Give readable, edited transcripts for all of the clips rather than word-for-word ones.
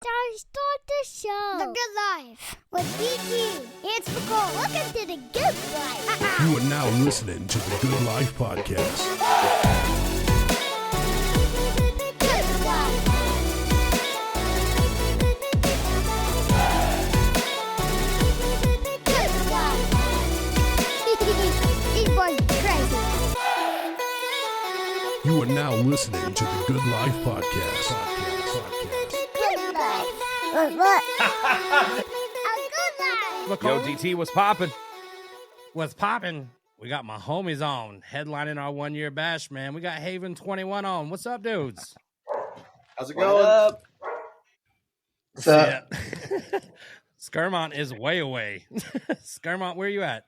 Start the show. The Good Life with DT. It's Nicole. Welcome to the Good Life. You are now listening to the Good Life Podcast. Good Life. Good Life. These boys are crazy. You are now listening to the Good Life Podcast. Good Life. What? A Good Life. Yo, DT, what's poppin'? What's poppin'? We got my homies on, headlining our 1 year bash, man. We got Haven21 on. What's up, dudes? How's it going? What's up? Yeah. Skermont is way away. Skermont, where you at?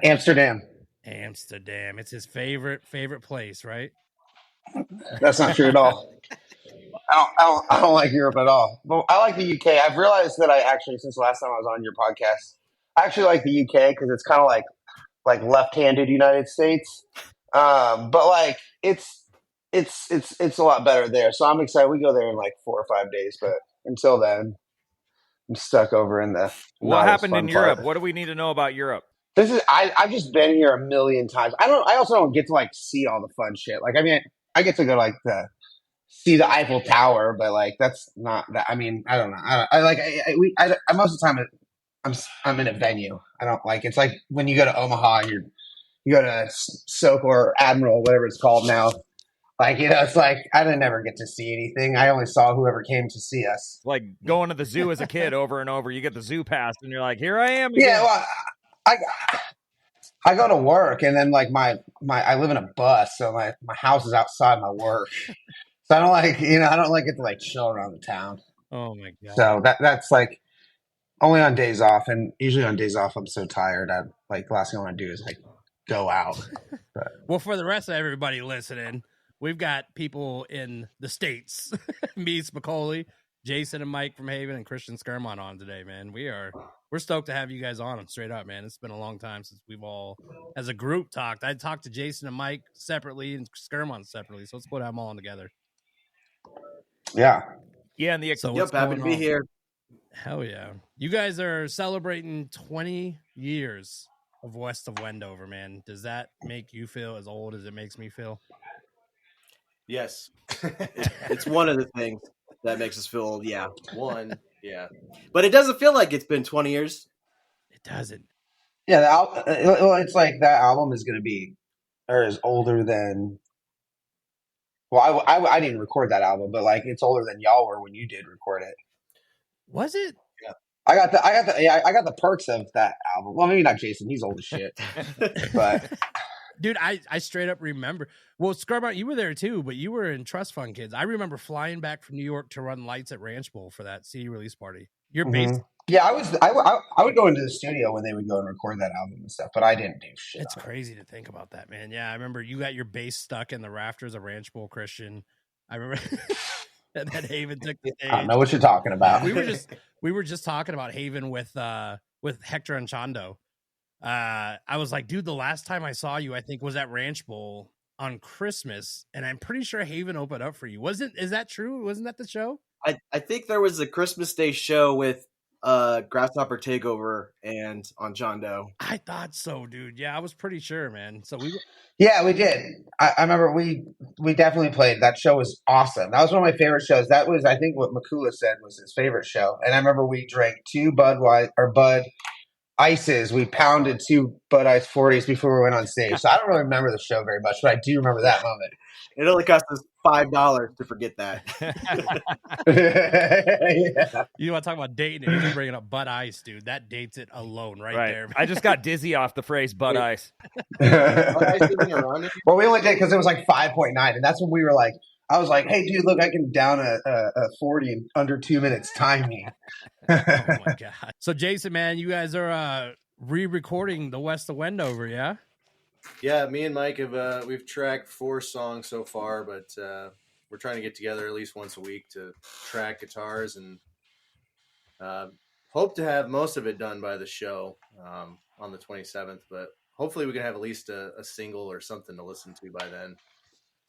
Amsterdam. Amsterdam. It's his favorite place, right? That's not true at all. I don't like Europe at all. But I like the UK. I've realized that I actually, since the last time I was on your podcast, I actually like the UK because it's kind of like left-handed United States. But like it's a lot better there. So I'm excited. We go there in like 4 or 5 days. But until then, I'm stuck over in the. What happened in Europe? What do we need to know about Europe? I've just been here a million times. I also don't get to like see all the fun shit. Like, I mean, I get to go like see the Eiffel Tower, but like that's not that. I mean, I don't know. I most of the time I'm in a venue. I don't like. It's like when you go to Omaha, and you go to Soak or Admiral, whatever it's called now. Like, you know, it's like I didn't ever get to see anything. I only saw whoever came to see us. Like going to the zoo as a kid over and over. You get the zoo pass, and you're like, here I am again. Yeah, well, I go to work, and then like I live in a bus, so my house is outside my work. So I don't like get to like chill around the town. Oh my god! So that's like only on days off, and usually on days off I'm so tired. I like the last thing I want to do is like go out. But. Well, for the rest of everybody listening, we've got people in the States. Me, Spicoli, Jason and Mike from Haven, and Christian Skermont on today, man. We're stoked to have you guys on. Straight up, man. It's been a long time since we've all, as a group, talked. I talked to Jason and Mike separately and Skermont separately, so let's put them all on together. Yeah. And the happy to be here. Hell yeah. You guys are celebrating 20 years of West of Wendover, man. Does that make you feel as old as it makes me feel? Yes. It's one of the things that makes us feel old. Yeah. But it doesn't feel like it's been 20 years. It doesn't. Yeah, it's like that album is going to be, or is older than. Well, I didn't record that album, but like it's older than y'all were when you did record it. Was it? Yeah. I got the perks of that album. Well, maybe not Jason. He's old as shit. But dude, I straight up remember. Well, Scarbout, you were there too, but you were in Trust Fund Kids. I remember flying back from New York to run lights at Ranch Bowl for that CD release party. You're based. Yeah, I would go into the studio when they would go and record that album and stuff, but I didn't do shit. It's crazy to think about that, man. Yeah, I remember you got your bass stuck in the rafters of Ranch Bowl, Christian. I remember that Haven took the stage. I don't know what you're talking about. We were just talking about Haven with Hector and Chando. I was like, dude, the last time I saw you, I think, was at Ranch Bowl on Christmas, and I'm pretty sure Haven opened up for you. Is that true? Wasn't that the show? I think there was a Christmas Day show with Grasshopper Takeover and on John Doe. I thought so, dude. Yeah, I was pretty sure, man. So we did. I remember we definitely played. That show was awesome. That was one of my favorite shows. That was, I think, what Makula said was his favorite show. And I remember we drank 2 Bud Ices. We pounded 2 Bud Ice 40s before we went on stage. So I don't really remember the show very much, but I do remember that moment. It only cost us $5 to forget that. Yeah. You want to talk about dating and you're bringing up Bud Ice, dude. That dates it alone right there. I just got dizzy off the phrase Bud Ice. Well, we only did because it was like 5.9, and that's when we were like, I was like, hey, dude, look, I can down a 40 in under 2 minutes. Time me. Oh, my God. So, Jason, man, you guys are re-recording the West of Wendover, yeah? Yeah, me and Mike we've tracked 4 songs so far, but we're trying to get together at least once a week to track guitars and hope to have most of it done by the show on the 27th, but hopefully we can have at least a single or something to listen to by then.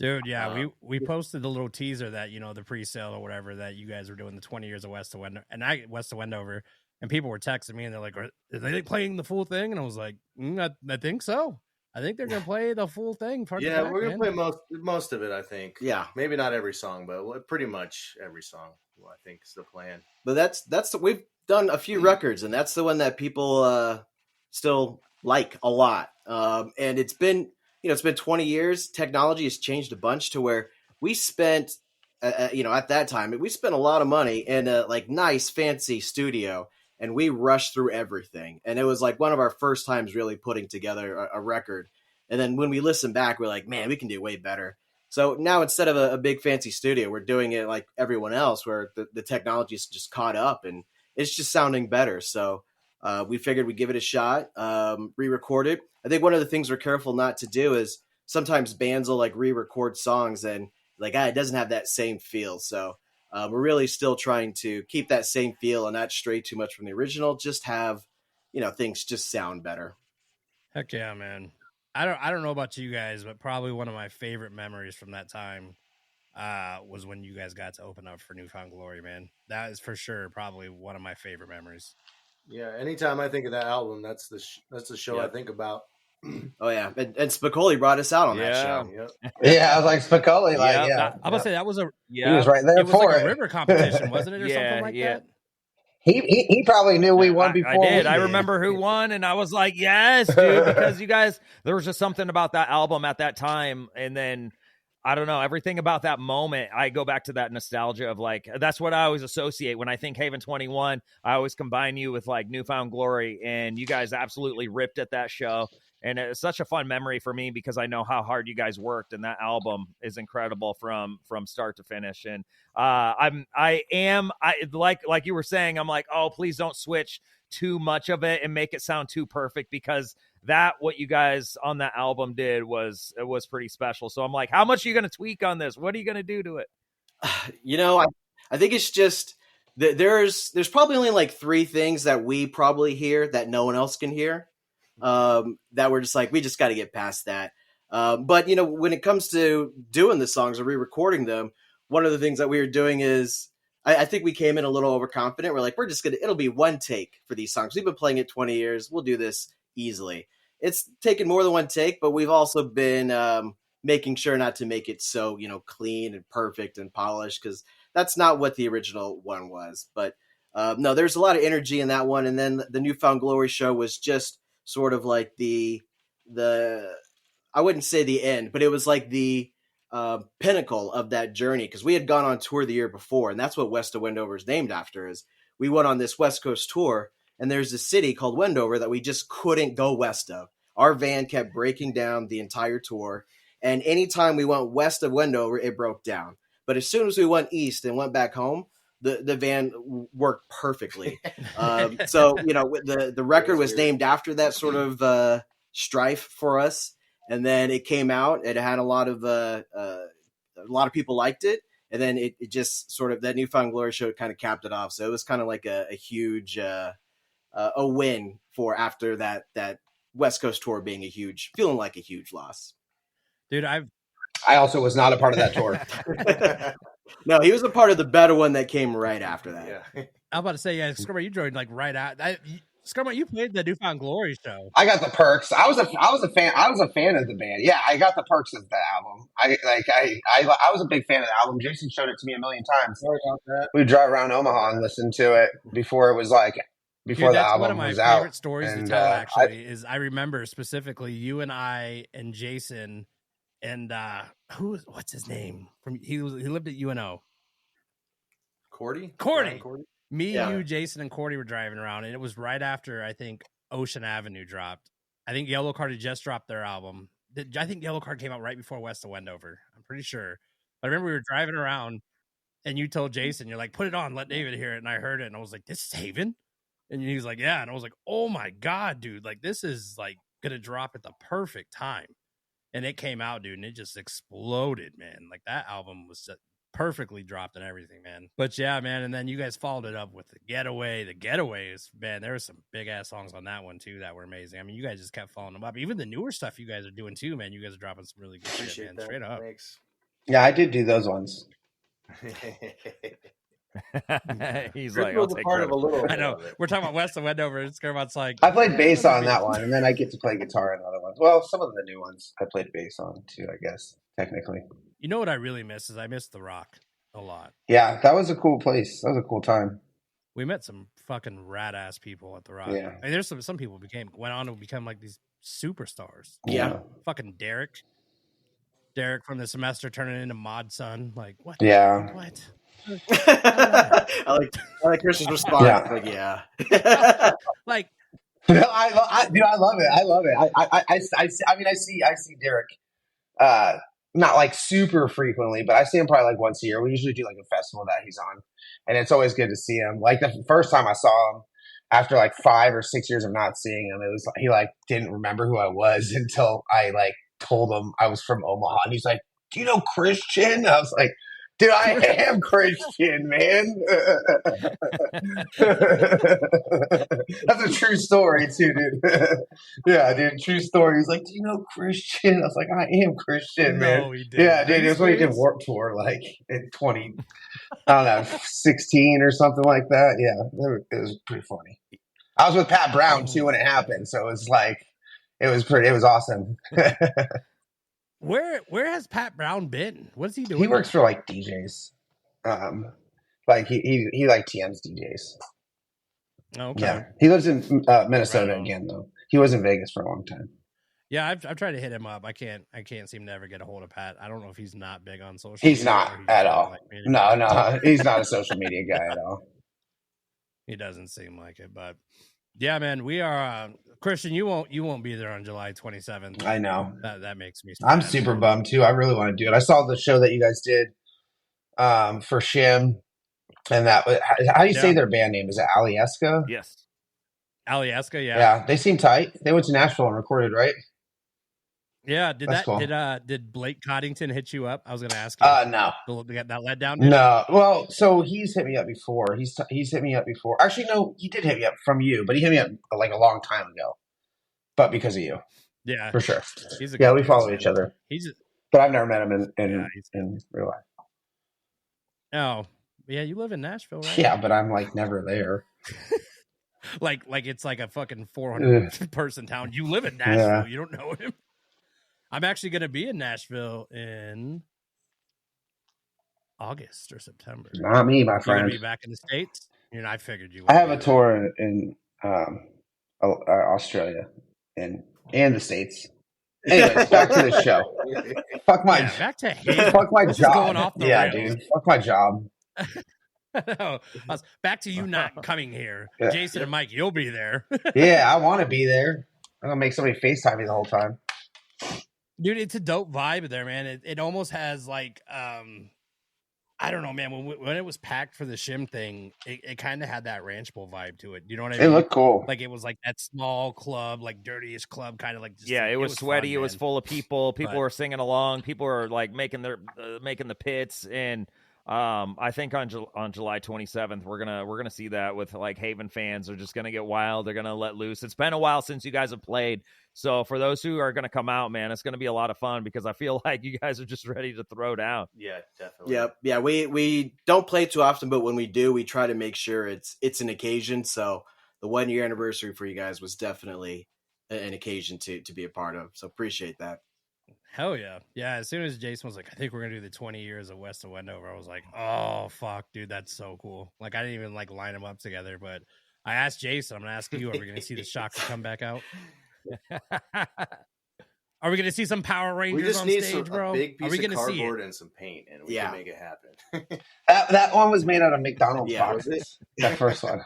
Dude, yeah, we posted the little teaser that, the pre-sale or whatever, that you guys were doing the 20 years of West of Wendover, West of Wendover, and people were texting me and they're like, are they playing the full thing? And I was like, I think so. I think they're gonna play the full thing. We're gonna play most of it. I think. Yeah, maybe not every song, but pretty much every song. I think is the plan. But we've done a few records, and that's the one that people still like a lot. And it's been 20 years. Technology has changed a bunch to where we spent, at that time, we spent a lot of money in a nice fancy studio, and we rushed through everything. And it was like one of our first times really putting together a record. And then when we listen back, we're like, man, we can do way better. So now instead of a big fancy studio, we're doing it like everyone else, where the technology's just caught up and it's just sounding better. So we figured we'd give it a shot, re-record it. I think one of the things we're careful not to do is sometimes bands will re-record songs and it doesn't have that same feel. So we're really still trying to keep that same feel and not stray too much from the original. Just have, things just sound better. Heck yeah, man. I don't know about you guys, but probably one of my favorite memories from that time was when you guys got to open up for Newfound Glory, man. That is for sure probably one of my favorite memories. Yeah, anytime I think of that album, that's the show I think about. Oh yeah, and Spicoli brought us out on that show. Yep. Yeah, I was like Spicoli, I'm gonna say that was he was right there it was for a river competition, wasn't it, or something like that? He probably knew we won before. I did. I remember who won, and I was like, yes, dude, because you guys, there was just something about that album at that time, and then I don't know, everything about that moment. I go back to that nostalgia of that's what I always associate when I think Haven21. I always combine you with Newfound Glory, and you guys absolutely ripped at that show. And it's such a fun memory for me because I know how hard you guys worked, and that album is incredible from start to finish. And I like you were saying, I'm like, oh, please don't switch too much of it and make it sound too perfect, because what you guys on that album did was pretty special. So I'm like, how much are you going to tweak on this? What are you going to do to it? I think it's just that there's probably only 3 things that we probably hear that no one else can hear. That we're just we just got to get past that. But when it comes to doing the songs or re-recording them, one of the things that we were doing is I think we came in a little overconfident. We're we're just it'll be one take for these songs. We've been playing it 20 years. We'll do this easily. It's taken more than one take, but we've also been making sure not to make it so, clean and perfect and polished, because that's not what the original one was. But no, there's a lot of energy in that one. And then the Newfound Glory show was just sort of the I wouldn't say the end, but it was the pinnacle of that journey, because we had gone on tour the year before, and that's what West of Wendover is named after. Is we went on this West Coast tour, and there's a city called Wendover that we just couldn't go west of. Our van kept breaking down the entire tour, and anytime we went west of Wendover, it broke down. But as soon as we went east and went back home, the van worked perfectly. So the record was named after that sort of strife for us, and then it came out. It had a lot of people liked it, and then it just sort of, that Newfound Glory show kind of capped it off. So it was kind of like a huge a win for after that West Coast tour being feeling like a huge loss. Dude, I also was not a part of that tour. No, he was a part of the better one that came right after that. Yeah. I'm about to say, Skirma, you joined right out. Skirma, you played the Newfound Glory show. I got the perks. I was a fan. I was a fan of the band. Yeah, I got the perks of the album. I was a big fan of the album. Jason showed it to me a million times. Sorry about that. We'd drive around Omaha and listen to it before it was before Dude, the album one of my was out. favorite stories to tell, actually, is I remember specifically you and I and Jason and what's his name? He lived at UNO. Cordy. Me, you, Jason, and Cordy were driving around, and it was right after, I think, Ocean Avenue dropped. I think Yellow Card had just dropped their album. I think Yellow Card came out right before West of Wendover. I'm pretty sure. But I remember we were driving around, and you told Jason, you're like, put it on, let David hear it. And I heard it, and I was like, this is Haven? And he was like, yeah. And I was like, oh, my God, dude. This is, going to drop at the perfect time. And it came out, dude, and it just exploded, man. That album was just perfectly dropped and everything, man. But yeah, man, and then you guys followed it up with The Getaway. The Getaway is, man, there were some big-ass songs on that one, too, that were amazing. I mean, you guys just kept following them up. Even the newer stuff you guys are doing, too, man. You guys are dropping some really good shit, man. That. Straight up. Thanks. Yeah, I did do those ones. He's Chris like, I'll was a take part of credit. a little I bit know. of it. We're talking about West of Wendover. And Scaremont's like, I played bass let's on be- that one, and then I get to play guitar in other ones. Well, some of the new ones I played bass on too, I guess, technically. You know what I really miss is I miss the Rock a lot. Yeah, that was a cool place. That was a cool time. We met some fucking rad ass people at the Rock. Yeah. I mean, there's some people went on to become like these superstars. Yeah. Fucking Derek from the semester turning into Mod Son. Like what? Yeah. What? I like Chris's response. Yeah. Like, yeah. Like Dude, I love it. I love it. I mean, I see Derek, not like super frequently, but I see him probably like once a year. We usually do like a festival that he's on, and it's always good to see him. Like the first time I saw him, after like 5 or 6 years of not seeing him, it was he like didn't remember who I was until I like told him I was from Omaha, and he's like, "Do you know Christian?" I was like, "Dude, I am Christian, man." That's a true story too, dude. Yeah, dude, true story. He's like, "Do you know Christian?" I was like, "I am Christian, man." no, he didn't. Yeah, dude, Are it you was when he did serious? Warped Tour, like in 20, I don't know, 16 or something like that. Yeah, it was pretty funny. I was with Pat Brown too when it happened, so it was like, it was awesome. Where has Pat Brown been? What's he doing? He works for like DJs, like he like TM's DJs. Okay. Yeah, he lives in Minnesota Right on. again though. He was in Vegas for a long time. Yeah, I've tried to hit him up. I can't seem to ever get a hold of Pat. I don't know if he's not big on social He's media. not or at just all. like me. No, he's not a social media guy at all. He doesn't seem like it, but yeah, man, we are Christian. You won't be there on July 27th. I know. That makes me. I'm sad. super bummed too. I really want to do it. I saw the show that you guys did for Shim, and that how do you say Yeah. their band name? Is it Alieska? Yes. Alieska, yeah. Yeah, they seem tight. They went to Nashville and recorded, right? Yeah, did That's that cool. did Blake Coddington hit you up? I was going to ask you. No. To get that let down? No. Well, so he's hit me up before. He's hit me up before. Actually, no, he did hit me up from you, but he hit me up like a long time ago. But because of you, Yeah, for sure. he's a Yeah, good we dude, follow man. each other, He's but I've never met him Yeah, in real life. oh yeah, you live in Nashville, right? Yeah, but I'm like never there. like it's like a fucking 400 person town. You live in Nashville, Yeah. you don't know him. I'm actually going to be in Nashville in August or September. Not me, my You're going friend. to be back in the States? I figured you would. I have be a there. tour in Australia and the States. Anyways, back to the show. Fuck my Yeah, back to Haven. fuck my This is job. going off the Yeah, rails. dude. Fuck my job. No, back to you not coming here. Yeah. Jason and Mike, you'll be there. Yeah, I want to be there. I'm gonna make somebody FaceTime me the whole time. Dude, it's a dope vibe there, man. It almost has like I don't know, man. When it was packed for the Shim thing, it kind of had that Ranch Bowl vibe to it. You know what I mean? It looked cool. Like it was like that small club, like dirtiest club, kind of like. Just, Yeah, it was sweaty. fun, it was man. full of people. People But- were singing along. People were like making the pits. And I think on July 27th, we're gonna see that with like Haven fans are just gonna get wild. They're gonna let loose. It's been a while since you guys have played, so for those who are gonna come out, man, it's gonna be a lot of fun because I feel like you guys are just ready to throw down. Yeah, definitely. Yep. Yeah, we don't play too often, but when we do, we try to make sure it's an occasion. So the 1 year anniversary for you guys was definitely an occasion to be a part of. So appreciate that. Hell yeah. Yeah, as soon as Jason was like, I think we're going to do the 20 years of West of Wendover, I was like, oh, fuck, dude, that's so cool. Like, I didn't even, like, line them up together, but I asked Jason, I'm going to ask you, are we going to see the Shocker come back out? Are we going to see some Power We Rangers just on need stage, bro? a big Are piece we of going to see cardboard it? and some paint, and we Yeah. can make it happen. That one was made out of McDonald's Yeah, boxes. was it? That first one.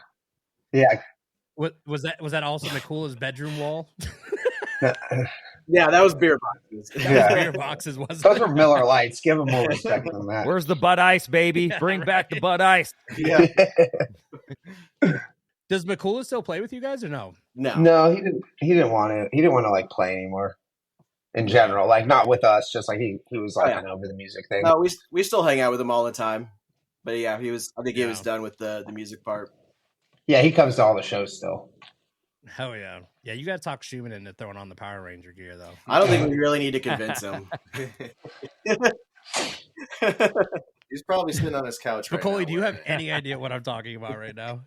Yeah. Was that also McCool's bedroom wall? Yeah, that was beer boxes. Yeah. Beer boxes, wasn't Those it? were Miller Lights. Give them more respect than that. Where's the Bud Ice, baby? Yeah, Bring back the right. Bud Ice. Yeah. Does McCool still play with you guys or no? No. No, he didn't want to. He didn't want to like play anymore. In general, like not with us. Just like he was like Oh, yeah. over the music thing. No, we still hang out with him all the time. But yeah, I think he was Yeah. done with the music part. Yeah, he comes to all the shows still. Hell yeah. Yeah, you got to talk Schumann into throwing on the Power Ranger gear, though. I don't think we really need to convince him. He's probably sitting on his couch right Spicoli, now. do you have wearing it. any idea what I'm talking about right now?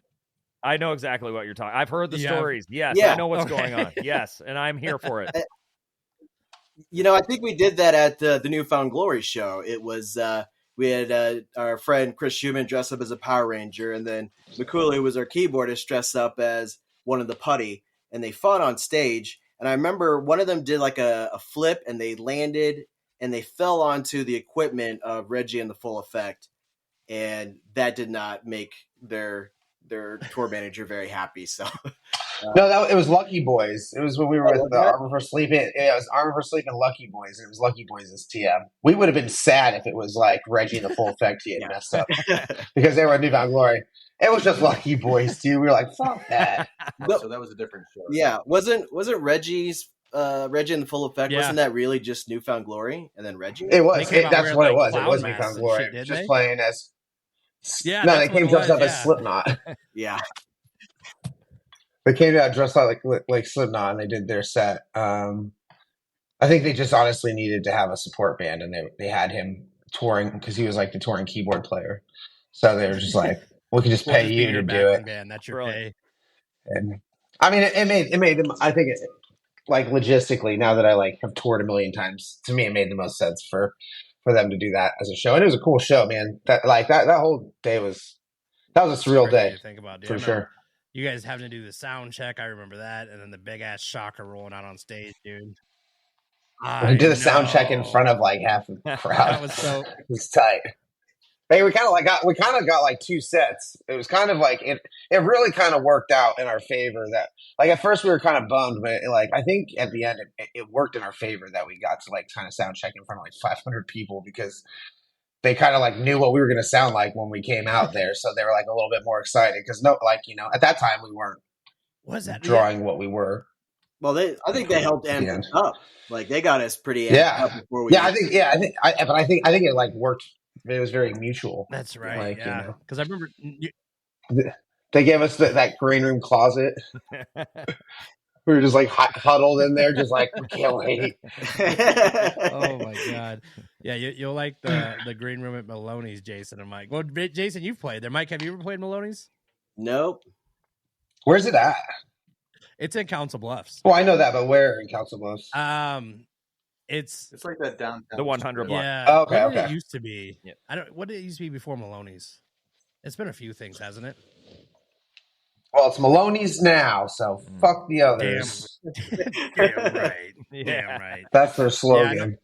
I know exactly what you're talking. I've heard the Yeah. stories. Yes, Yeah. I know what's Okay. going on. Yes, and I'm here for it. I think we did that at the Newfound Glory show. It was we had our friend Chris Schumann dress up as a Power Ranger, and then McCooley, who was our keyboardist, dressed up as one of the putty, and they fought on stage. And I remember one of them did like a flip, and they landed, and they fell onto the equipment of Reggie and the Full Effect, and that did not make their tour manager very happy. So No, it was Lucky Boys. It was when we were with was it? Armor for Sleep. Yeah, it was Armor for Sleep and Lucky Boys, and it was Lucky Boys as TM. We would have been sad if it was like Reggie and the Full Effect he had messed up because they were in Newfound Glory. It was just Lucky Boys too. We were like, fuck that. So that was a different show. Yeah, wasn't Reggie's Reggie and the Full Effect? Yeah. Wasn't that really just Newfound Glory and then Reggie? It was. They came out That's wearing, what it like, was. It was clown Newfound masks and Glory. shit, didn't Just they? playing as. Yeah, No, that's they what came it dressed was, up as yeah. Slipknot. Yeah. They came out dressed up like Slipknot, and they did their set. I think they just honestly needed to have a support band, and they had him touring because he was like the touring keyboard player. So they were just like, "We can just We'll pay just you be to your do backing it." band. That's your Brilliant. pay. And I mean, it made them. I think it like logistically. Now that I like have toured a million times, to me, it made the most sense for them to do that as a show, and it was a cool show, man. That whole day was a surreal Crazy day to think about, dude. for I remember sure. You guys having to do the sound check. I remember that, and then the big ass shocker rolling out on stage, dude. We did a sound check in front of like half the crowd. That was so. It was tight. Hey, we kind of got like two sets. It was kind of like it really kind of worked out in our favor. That like at first we were kind of bummed, but like I think at the end it worked in our favor that we got to like kind of sound check in front of like 500 people because they kind of like knew what we were going to sound like when we came out there, so they were like a little bit more excited because at that time we weren't Was that drawing what we were. Well, I think they helped amp Yeah. us up. Like they got us pretty amped up before we. I think it like worked. It was very mutual. That's right. Like, Yeah, because I remember. They gave us that green room closet. We were just like huddled in there, just like we can't wait. Oh my god! Yeah, you'll like the green room at Maloney's, Jason and Mike. Well, Jason, you've played there. Mike, have you ever played Maloney's? Nope. Where's it at? It's in Council Bluffs. Well, I know that, but where in Council Bluffs? It's like that downtown. The 100 block. Yeah. Oh, okay, What did it okay. used to be? Yeah. What did it used to be before Maloney's? It's been a few things, hasn't it? Well, it's Maloney's now, so fuck the others. Damn right. Yeah. Damn right. That's their slogan.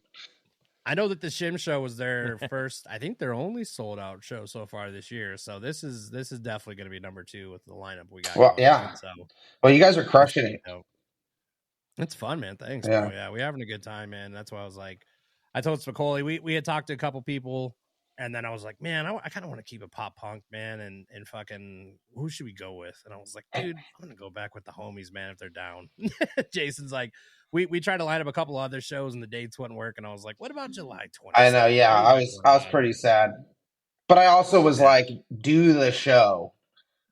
I know that the Shim show was their first. I think their only sold out show so far this year. So this is definitely going to be number 2 with the lineup we got. Well, going yeah. on, so Well, you guys are crushing it. it's fun, man. Thanks. Yeah. Bro. Yeah, we're having a good time, man. That's why I was like, I told Spicoli, we had talked to a couple people, and then I was like, man, I kind of want to keep it pop punk, man, and fucking who should we go with? And I was like, dude, I'm gonna go back with the homies, man, if they're down. Jason's like, we tried to line up a couple other shows and the dates wouldn't work, and I was like, what about July 20th? I know, yeah. I was pretty sad. But I also was like, do the show.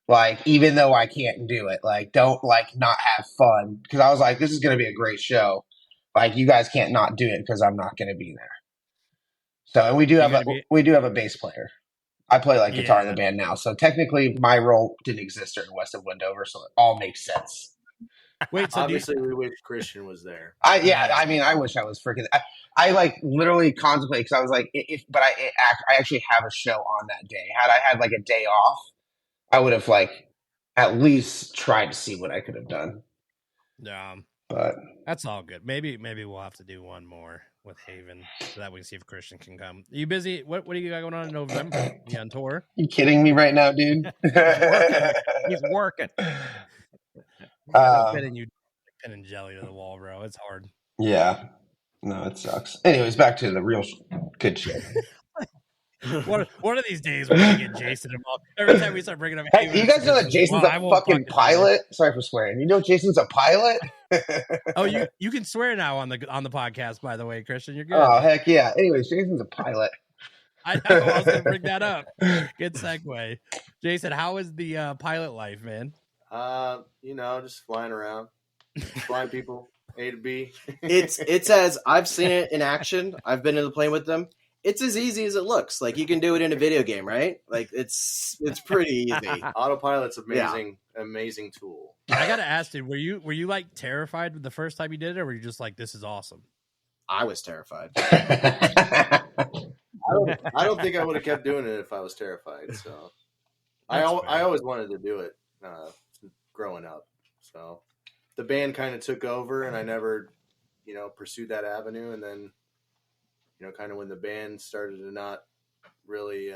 Like, even though I can't do it, like, don't like not have fun. Because I was like, this is gonna be a great show. Like, you guys can't not do it because I'm not gonna be there. So, and we do have a bass player. I play like guitar in the band now. So technically my role didn't exist during West of Wendover, so it all makes sense. Wait, so obviously we wish Christian was there. I mean, I wish I was freaking. I like literally contemplate because I was like, I actually have a show on that day. Had I had like a day off, I would have like at least tried to see what I could have done. But that's all good. Maybe we'll have to do one more with Haven so that we can see if Christian can come. Are you busy? What do you got going on in November? You on tour? You kidding me right now, dude? He's working. Pinning you pin and jelly to the wall, bro. It's hard. Yeah. No, it sucks. Anyways, back to the real good shit. One of these days we're gonna get Jason involved. Every time we start bringing up, hey, you guys know that Jason's a fucking pilot? Sorry for swearing. You know Jason's a pilot? Oh, you can swear now on the podcast. By the way, Christian, you're good. Oh heck yeah. Anyways, Jason's a pilot. I know. I was gonna bring that up. Good segue, Jason. How is the pilot life, man? Just flying around, flying people A to B. It's as I've seen it in action. I've been in the plane with them. it's as easy as it looks. Like you can do it in a video game, right? Like it's pretty easy. Autopilot's amazing tool. I gotta ask, dude, were you like terrified the first time you did it, or were you just like, this is awesome? I was terrified. I don't think I would have kept doing it if I was terrified. So I always wanted to do it growing up. So the band kind of took over, and I never, pursued that avenue. And then, kind of when the band started to not really,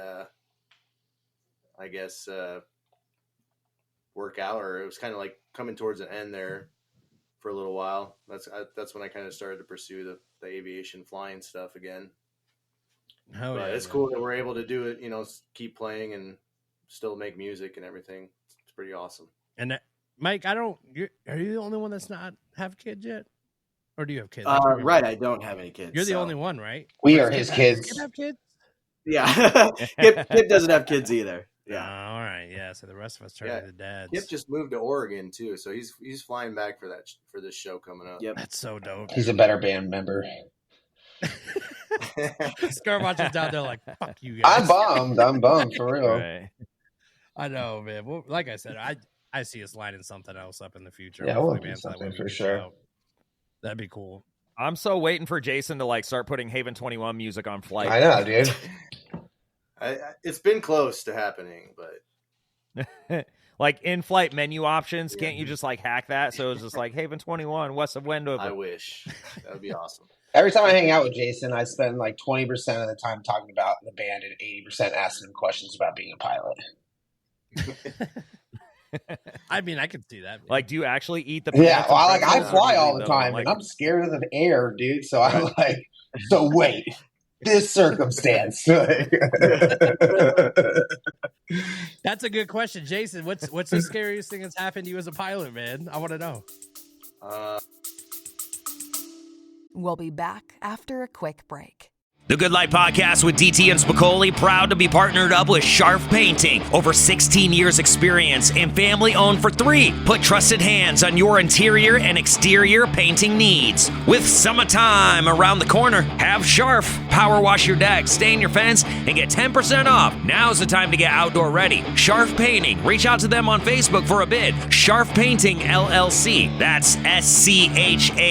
work out, or it was kind of like coming towards an end there for a little while. That's when I kind of started to pursue the aviation flying stuff again. But it's cool that we're able to do it, keep playing and still make music and everything. It's pretty awesome. And Mike, are you the only one that's not have kids yet? Or do you have kids? Right, I don't have any kids. You're the only one, right? We are his kids. Kid have kids? Yeah. Kip doesn't have kids either. Yeah. All right. Yeah. So the rest of us try to be the dads. Kip just moved to Oregon too, so he's flying back for this show coming up. Yep. That's so dope. He's a better band member. Scarwatch is down there like, fuck you guys. I'm bummed for real. Right. I know, man. Well, like I said, I see us lining something else up in the future. Yeah, Hopefully, we'll do so that something way we for can sure. show. That'd be cool. I'm so waiting for Jason to like start putting Haven21 music on flight. I know, dude. It's been close to happening, but Like in-flight menu options, can't you just like hack that? So it's just like Haven21, West of Wendover. I wish. That would be awesome. Every time I hang out with Jason, I spend like 20% of the time talking about the band and 80% asking him questions about being a pilot. I mean, I could see that. Man. Like, do you actually eat the? Yeah, peanuts well, and I pretzels, or fly do you all eat the them? time, Like, and I'm scared of the air, dude. So I'm like, so wait, this circumstance. That's a good question, Jason. What's the scariest thing that's happened to you as a pilot, man? I want to know. We'll be back after a quick break. The Good Life Podcast with DT and Spicoli, proud to be partnered up with Sharp Painting. Over 16 years experience and family owned for 3. Put trusted hands on your interior and exterior painting needs. With summertime around the corner, have Sharp power wash your deck, stain your fence, and get 10% off. Now's the time to get outdoor ready. Sharp Painting. Reach out to them on Facebook for a bid. Sharp Painting LLC. That's SCHARFF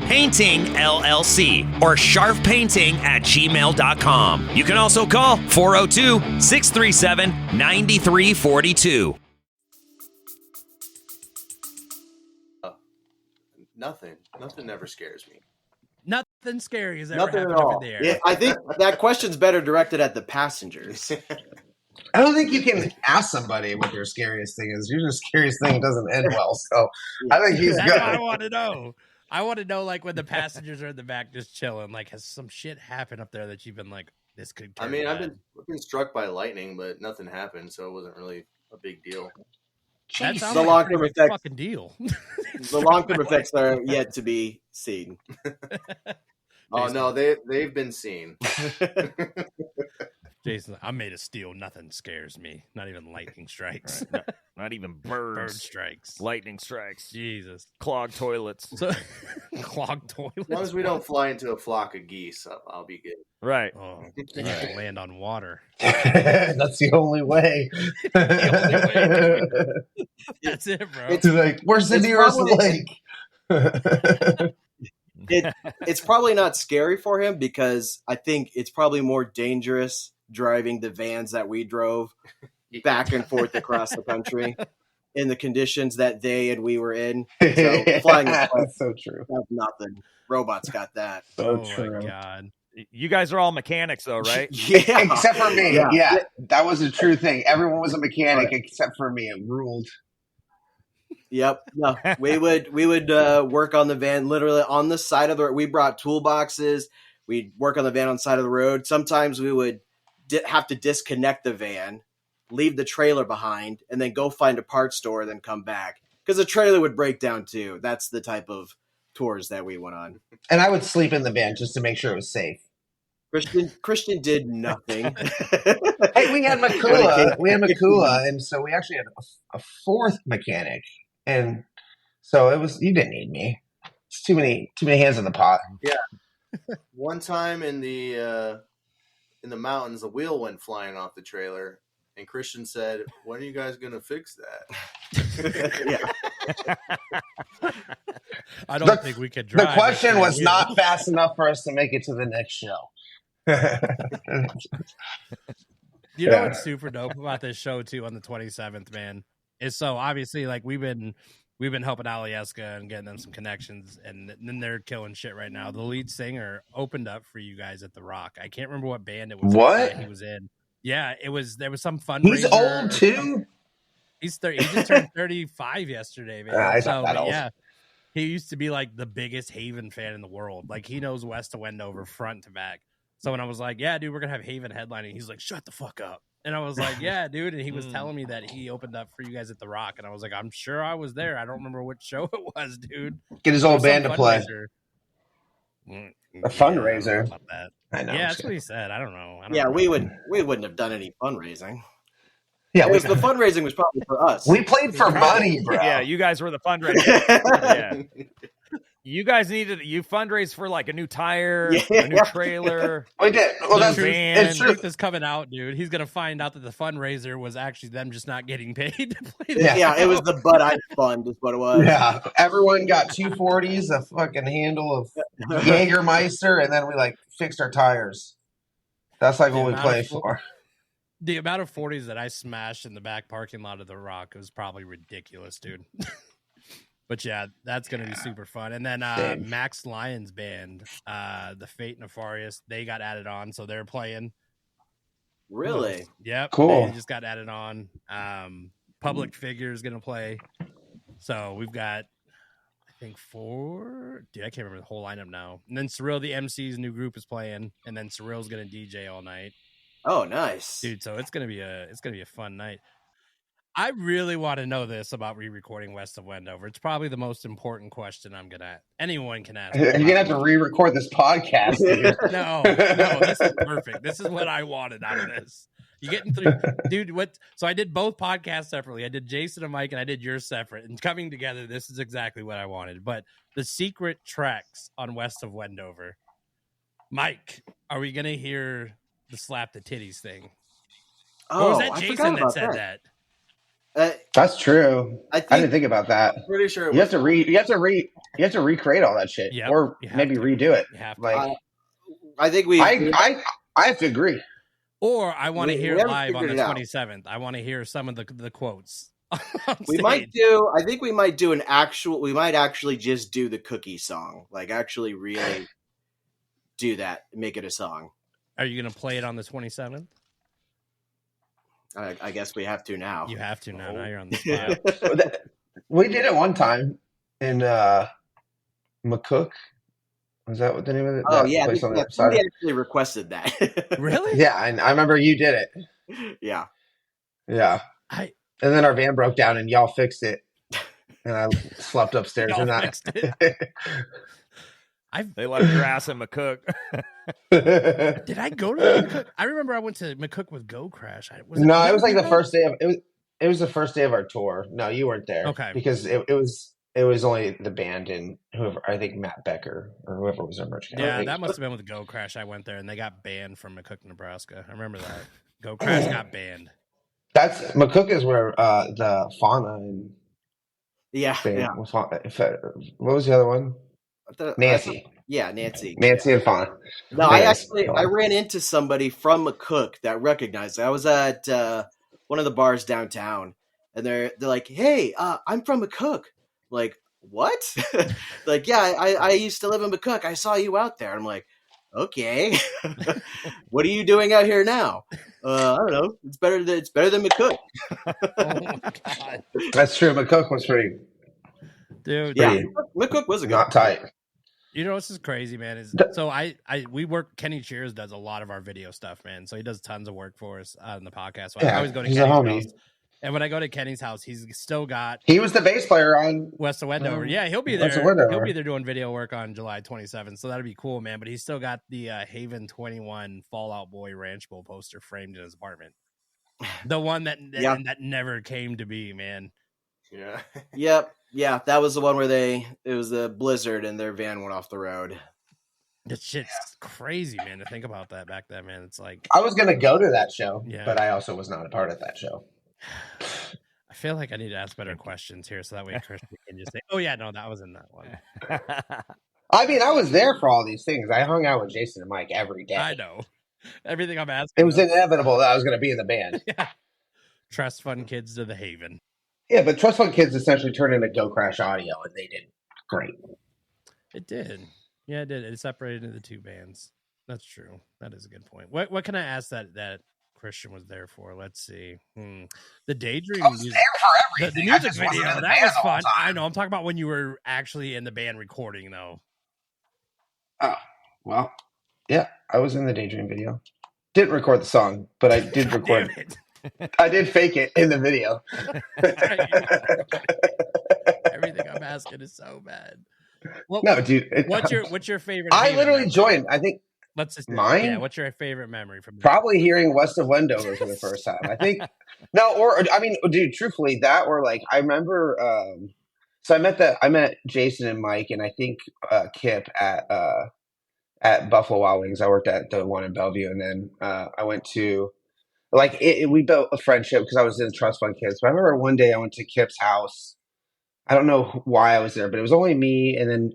Painting LLC. Or sharppainting@gmail.com. You can also call 402-637-9342. Nothing never scares me. Nothing scary has ever Nothing happened at all. up in the air. Yeah, I think that question's better directed at the passengers. I don't think you can ask somebody what their scariest thing is. Usually, the scariest thing doesn't end well. So I think he's That's good. what I want to know. I want to know, like, when the passengers are in the back just chilling, like, has some shit happened up there that you've been like, this could turn I mean, bad? I've been struck by lightning, but nothing happened, so it wasn't really a big deal. That sounds The like a long-term pretty effects- fucking deal. The long-term effects are yet to be seen. Oh no, they've been seen. Jason, I'm made of steel. Nothing scares me. Not even lightning strikes. Right. Not even birds. Bird strikes. Lightning strikes. Jesus. Clogged toilets. So, clogged toilets. As long as we don't fly into a flock of geese, I'll be good. Right. Oh, you have to land on water. That's the only way. That's it, bro. It's like, where's the It's nearest probably- lake? It's probably not scary for him because I think it's probably more dangerous driving the vans that we drove back and forth across the country in the conditions that they and we were in. So flying a plane, That's so true. that's nothing. Robots got that. So oh true. my god. You guys are all mechanics, though, right? Yeah. Except for me. Yeah. Yeah, that was a true thing. Everyone was a mechanic except for me. It ruled. Yep. No, we would work on the van literally on the side of the road. We brought toolboxes. We'd work on the van on the side of the road. Sometimes we would have to disconnect the van, leave the trailer behind, and then go find a parts store, then come back because the trailer would break down too. That's the type of tours that we went on. And I would sleep in the van just to make sure it was safe. Christian did nothing. Hey, we had Makula, and so we actually had a fourth mechanic, and so it was. You didn't need me. It's too many hands in the pot. One time in the mountains, a wheel went flying off the trailer, and Christian said, "When are you guys gonna fix that?" I don't think we could drive. The question was wheel. not fast enough for us to make it to the next show. You know what's super dope about this show too on the 27th, man, is so obviously like we've been helping Alieska and getting them some connections, and then they're killing shit right now. The lead singer opened up for you guys at the Rock. I can't remember what band it was. What? He was in. Yeah, there was some fundraiser. He's old too. He's 30. He just turned 35 yesterday, man. He's not that old. Yeah, he used to be like the biggest Haven fan in the world. Like he knows West of Wendover front to back. So when I was like, "Yeah, dude, we're gonna have Haven headlining," he's like, "Shut the fuck up." And I was like, "Yeah, dude." And he was telling me that he opened up for you guys at the Rock, and I was like, "I'm sure I was there. I don't remember which show it was, dude." Get his old band to play. A fundraiser. About that. I know. Yeah, that's what he said. I don't know. We wouldn't have done any fundraising. Yeah, the fundraising was probably for us. We played for money, bro. Yeah, you guys were the fundraiser. Yeah. You guys you fundraise for like a new tire, a new trailer. We did. Well, that's it's truth is coming out, dude. He's gonna find out that the fundraiser was actually them just not getting paid to play. Yeah, it was the Bud Ice Fund, is what it was. Yeah, everyone got 240s, a fucking handle of Jägermeister, and then we like fixed our tires. That's like what we played for. The amount of 40s that I smashed in the back parking lot of the Rock was probably ridiculous, dude. But yeah, that's going to be super fun. And then Max Lyons band, the Fate Nefarious, they got added on, so they're playing. Really? Yep. Cool. They just got added on. Public Figure is going to play. So we've got, I think, 4. Dude, I can't remember the whole lineup now. And then Surreal, the MC's new group, is playing, and then Surreal's going to DJ all night. Oh, nice, dude. So it's gonna be a fun night. I really want to know this about re-recording West of Wendover. It's probably the most important question anyone can ask. You're gonna have to re-record this podcast, dude. No, this is perfect. This is what I wanted out of this. You getting through, dude? What? So I did both podcasts separately. I did Jason and Mike, and I did yours separate. And coming together, this is exactly what I wanted. But the secret tracks on West of Wendover, Mike, are we gonna hear the slap the titties thing? Oh, or was that Jason that said that? That's true. I didn't think about that. I'm pretty sure you have to recreate all that shit, or maybe redo it. Like, I think we. I have to agree. Or I want to hear it live on the 27th. I want to hear some of the quotes. We might do. I think we might do an actual. We might actually just do the cookie song. Like actually, really do that. Make it a song. Are you going to play it on the 27th? I guess we have to now. You have to now. Now you're on the spot. We did it one time in McCook. Was that what the name of it? Oh, yeah. Somebody actually requested that. Really? Yeah, I remember you did it. Yeah. Yeah. And then our van broke down and y'all fixed it. And I slept upstairs in that. Fixed it. They left your ass in McCook. Did I go to McCook? I remember I went to McCook with Go Crash. It was like the first day of it was the first day of our tour. No, you weren't there. Okay. Because it was only the band and whoever, I think Matt Becker or whoever was our merch guy. Yeah, that must have been with Go Crash. I went there and they got banned from McCook, Nebraska. I remember that. Go Crash got banned. That's McCook is where the Fauna and what was the other one? Nancy. Nancy. Nancy and Fauna. No, I ran into somebody from McCook that recognized it. I was at one of the bars downtown, and they're like, "Hey, I'm from McCook." Like, what? Like, yeah, I used to live in McCook. I saw you out there. I'm like, okay, what are you doing out here now? I don't know. It's better than McCook. Oh my god, that's true. McCook was pretty. Dude, yeah, McCook was not tight. You know, this is crazy, man. So we work. Kenny Cheers does a lot of our video stuff, man. So he does tons of work for us on the podcast. So I always go to Kenny's house. And when I go to Kenny's house, he's still got. He was the bass player on West of Wendover. Yeah, he'll be there. He'll be there doing video work on July 27th. So that'll be cool, man. But he's still got the Haven21 Fallout Boy Ranch Bowl poster framed in his apartment. The one that never came to be, man. Yeah. Yep. Yeah, that was the one where it was a blizzard and their van went off the road. That shit's crazy, man. To think about that back then, man. It's like I was going to go to that show, Yeah. but I also was not a part of that show. I feel like I need to ask better questions here, so that way Christian can just say, "Oh yeah, no, that was in that one." I mean, I was there for all these things. I hung out with Jason and Mike every day. I know everything I'm asking. It was inevitable that I was going to be in the band. Yeah. Trust Fund Kids to the Haven. Yeah, but Trust Fund Kids essentially turned into Go Crash Audio, and they did great. It did. Yeah, it did. It separated into 2 bands. That's true. That is a good point. What can I ask that Christian was there for? Let's see. The Daydream music. There for The everything. music video. That was fun. I know. I'm talking about when you were actually in the band recording, though. Oh, well, yeah, I was in the Daydream video. Didn't record the song, but I did record it. I did fake it in the video. Everything I'm asking is so bad. No, dude. What's your favorite? I Haven literally memory? joined. I think Let's just mine. Yeah, what's your favorite memory from that? Probably hearing West of Wendover for the first time. I think dude, truthfully, that or like I remember. So I met Jason and Mike, and I think Kip at Buffalo Wild Wings. I worked at the one in Bellevue, and then I went to we built a friendship because I was in Trust Fund Kids. But I remember one day I went to Kip's house. I don't know why I was there, but it was only me and then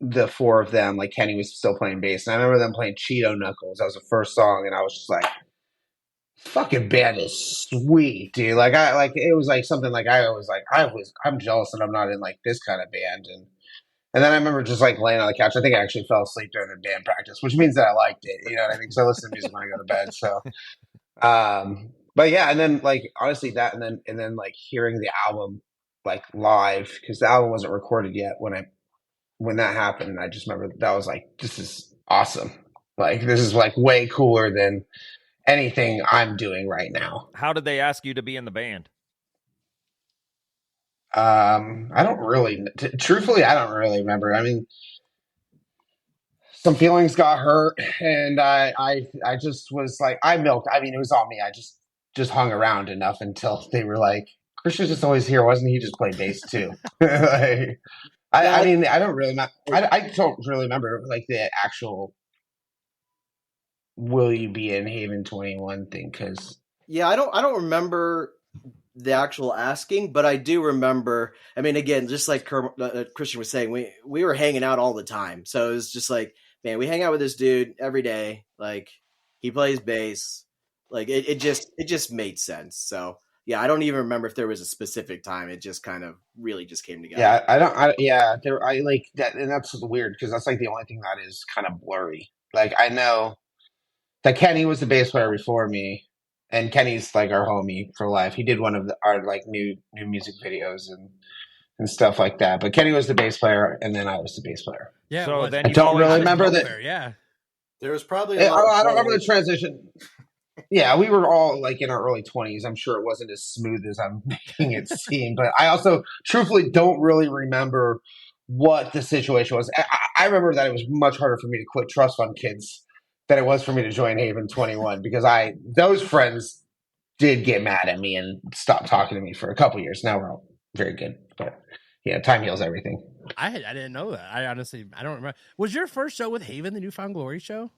the 4 of them. Like Kenny was still playing bass, and I remember them playing Cheeto Knuckles. That was the first song, and I was just like, "Fucking band is sweet, dude!" It was like something like I'm jealous that I'm not in like this kind of band, and then I remember just like laying on the couch. I think I actually fell asleep during the band practice, which means that I liked it. You know what I mean? Because I listen to music when I go to bed. So, but yeah, and then like honestly that, and then like hearing the album like live because the album wasn't recorded yet when that happened. And I just remember that was like, this is awesome. Like this is like way cooler than anything I'm doing right now. How did they ask you to be in the band? I don't really, truthfully, I don't really remember. I mean, some feelings got hurt, and I just was like, it was all me. I just hung around enough until they were like, Christian's just always here, wasn't he? Just played bass too. I mean, I don't really remember like the actual will you be in Haven21 thing because I don't remember the actual asking, but I do remember. I mean, again, just like Christian was saying, we were hanging out all the time, so it was just like, man, we hang out with this dude every day. Like he plays bass, like it just made sense. So yeah, I don't even remember if there was a specific time. It just kind of really just came together. Yeah, I like that, and that's weird because that's like the only thing that is kind of blurry. Like I know that Kenny was the bass player before me, and Kenny's like our homie for life. He did one of our like new music videos and stuff like that. But Kenny was the bass player, and then I was the bass player. Yeah, so then I don't really remember that. Yeah, there was probably. I don't remember the transition. Yeah, we were all like in our early 20s. I'm sure it wasn't as smooth as I'm making it seem, but I also truthfully don't really remember what the situation was. I remember that it was much harder for me to quit Trust Fund Kids than it was for me to join Haven21 because those friends did get mad at me and stopped talking to me for a couple years. Now we're all very good, but yeah, time heals everything. I didn't know that. I don't remember. Was your first show with Haven the Newfound Glory show?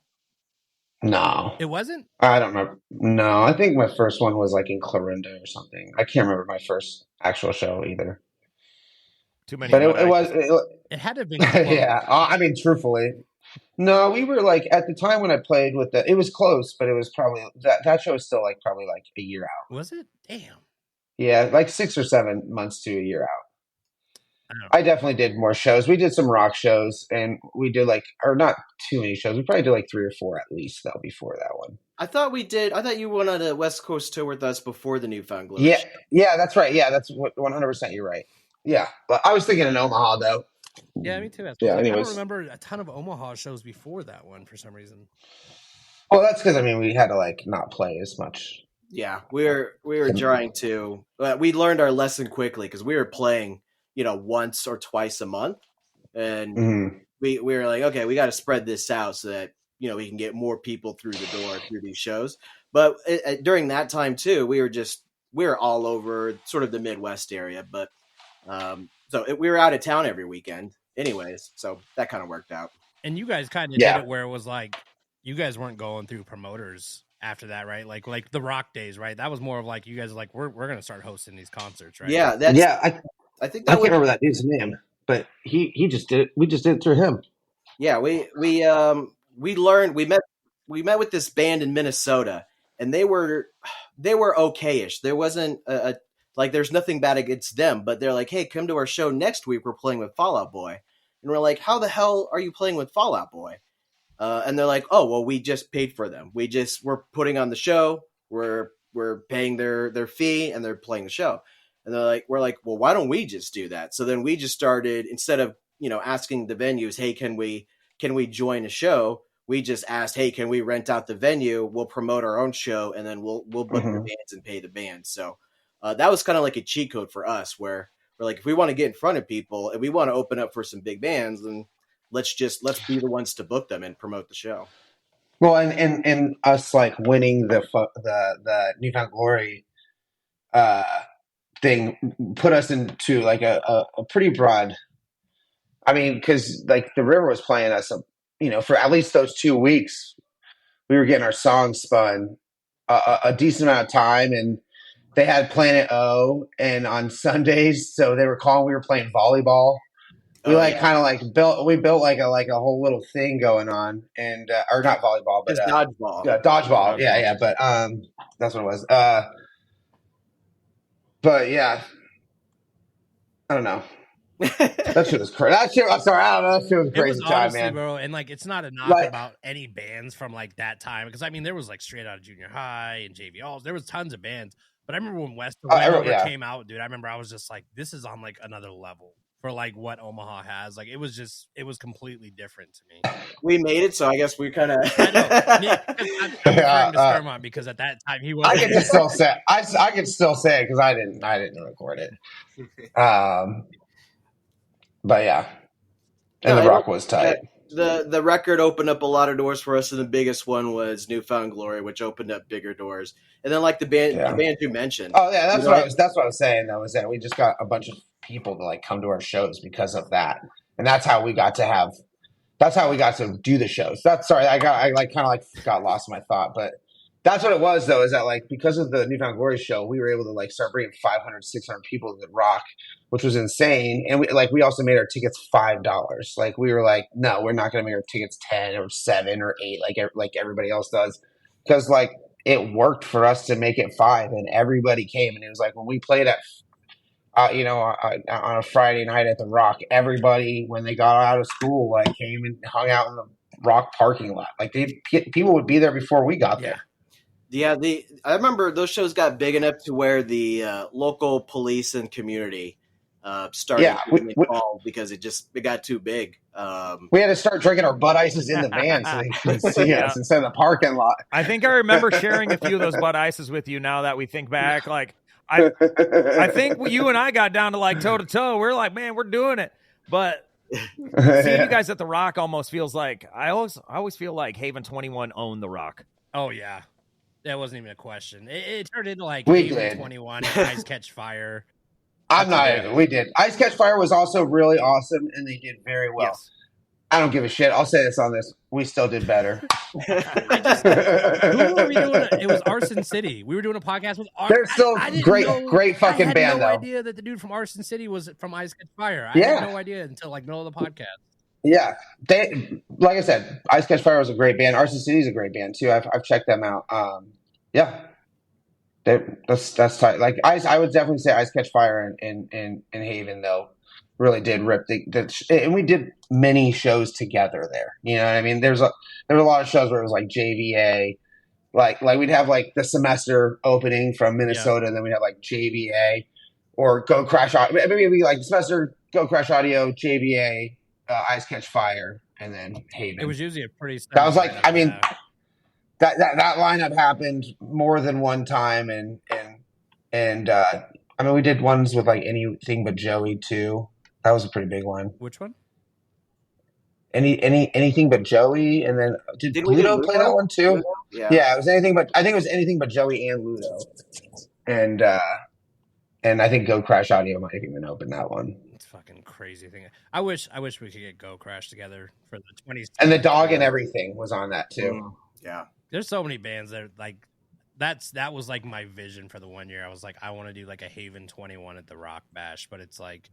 No. It wasn't? I don't remember. No, I think my first one was like in Clarinda or something. I can't remember my first actual show either. Too many. But it had to have been close. Yeah, I mean, truthfully. No, we were like, at the time when I played with it was close, but it was probably, that show was still like probably like a year out. Was it? Damn. Yeah, like 6 or 7 months to a year out. I definitely did more shows. We did some rock shows, and we did or not too many shows. We probably did like 3 or 4 at least, though, before that one. I thought you went on a West Coast tour with us before the Newfound Glory. Yeah, that's right. Yeah, that's 100% you're right. Yeah, but I was thinking in Omaha, though. Yeah, me too. Yeah, I don't remember a ton of Omaha shows before that one for some reason. Well, that's because, I mean, we had to not play as much. Yeah, we were trying to. We learned our lesson quickly because we were playing, once or twice a month, and we were like, okay, we got to spread this out so that we can get more people through the door through these shows. But during that time too, we were all over sort of the Midwest area, but we were out of town every weekend, anyways. So that kind of worked out. And you guys kind of Yeah. did it where it was like you guys weren't going through promoters after that, right? Like the Rock days, right? That was more of like you guys are like we're gonna start hosting these concerts, right? Yeah, I think I that can't remember that dude's name, but he just did it. We just did it through him. Yeah, we learned we met with this band in Minnesota, and they were okayish. There wasn't a like there's nothing bad against them, but they're like, hey, come to our show next week. We're playing with Fall Out Boy, and we're like, how the hell are you playing with Fall Out Boy? And they're like, oh well, we just paid for them. We're putting on the show. We're paying their fee, and they're playing the show. And we're like, well, why don't we just do that? So then we just started, instead of asking the venues, hey, can we join a show? We just asked, hey, can we rent out the venue? We'll promote our own show, and then we'll book the bands and pay the bands. So that was kind of like a cheat code for us, where we're like, if we want to get in front of people and we want to open up for some big bands, then let's be the ones to book them and promote the show. Well, and us like winning the Newfound Glory thing put us into like a pretty broad. I mean, because like the River was playing us, for at least those 2 weeks, we were getting our songs spun a decent amount of time, and they had Planet O, and on Sundays, so they were calling. We were playing volleyball. We built like a whole little thing going on, and or not volleyball, but dodgeball. Dodgeball. Yeah. But that's what it was. But yeah, I don't know. That shit was crazy. I'm sorry. I don't know. That shit was a crazy time, honestly, man. Bro, and like it's not a knock about any bands from like that time, because I mean there was like Straight Out of Junior High and JVLs. There was tons of bands, but I remember when West Of Wendover came out, dude. I remember I was just like, this is on like another level for like what Omaha has. Like it was completely different to me. We made it, so I guess we kind of. I'm because at that time he was. I can still say I can still say it because I didn't record it. But yeah, and the Rock was tight. The record opened up a lot of doors for us, and the biggest one was Newfound Glory, which opened up bigger doors. And then like the band you mentioned. Oh yeah, that's what I was saying though, is that we just got a bunch of people to like come to our shows because of that, and that's how we got to do the shows. I got lost in my thought, but that's what it was though, is that like because of the Newfound Glory show, we were able to like start bringing 500, 600 people to the Rock, which was insane. And we also made our tickets $5. Like we were like, no, we're not going to make our tickets 10 or 7 or 8 like everybody else does, because like it worked for us to make it 5, and everybody came. And it was like when we played at on a Friday night at the Rock, everybody when they got out of school like came and hung out in the Rock parking lot. Like people would be there before we got there. Yeah, I remember those shows got big enough to where the local police and community started getting involved because it got too big. We had to start drinking our Bud Ices in the van so they could see us instead of the parking lot. I think I remember sharing a few of those Bud Ices with you. Now that we think back, like I think you and I got down to like toe to toe. We're like, man, we're doing it. But seeing you guys at the Rock almost feels like I always feel like Haven21 owned the Rock. Oh yeah. That wasn't even a question. It turned into like Haven21 and Ice Catch Fire. We did. Ice Catch Fire was also really awesome, and they did very well. Yes. I don't give a shit. I'll say this on this. We still did better. Who were we doing? It was Arson City. We were doing a podcast with Arson. They're still great fucking band, though. I had no idea that the dude from Arson City was from Ice Catch Fire. I had no idea until like middle of the podcast. Yeah, like I said, Ice Catch Fire was a great band. Arson City is a great band too. I've checked them out. That's tight. Like I would definitely say Ice Catch Fire in Haven though really did rip and we did many shows together there. You know what I mean? There was a lot of shows where it was like JVA, like we'd have like the semester opening from Minnesota, and then we'd have like JVA or Go Crash Audio. Maybe it'd be like the semester Go Crash Audio, JVA. Ice Catch Fire, and then Haven. It was usually a pretty. That was like, I mean, that lineup happened more than one time, and I mean, we did ones with like Anything But Joey too. That was a pretty big one. Which one? Anything But Joey, and then did Ludo play that one too? Yeah, it was Anything But. I think it was Anything But Joey and Ludo, and And I think Go Crash Audio might have even opened that one. It's fucking crazy thing. I wish we could get Go Crash together for the 20s. And the Dog and Everything was on that too. Yeah. There's so many bands that like that was like my vision for the 1 year. I was like, I want to do like a Haven21 at the Rock Bash, but it's like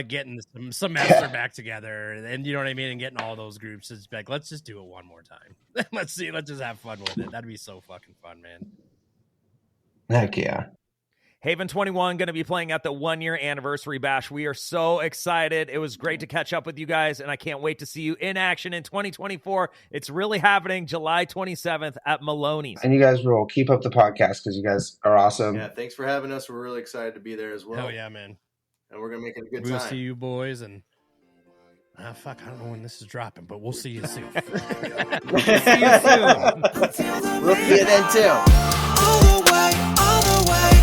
getting some semester back together, and you know what I mean, and getting all those groups. It's like, let's just do it one more time. Let's just have fun with it. That'd be so fucking fun, man. Heck yeah. Haven21 going to be playing at the 1 year anniversary bash. We are so excited. It was great to catch up with you guys, and I can't wait to see you in action in 2024. It's really happening July 27th at Maloney's. And you guys will keep up the podcast because you guys are awesome. Yeah, thanks for having us. We're really excited to be there as well. Hell yeah, man. And we're going to make it a good We'll time. see you boys, and fuck, I don't know when this is dropping, but we'll see you soon. We'll see you soon. We'll see you then too. All the way, all the way.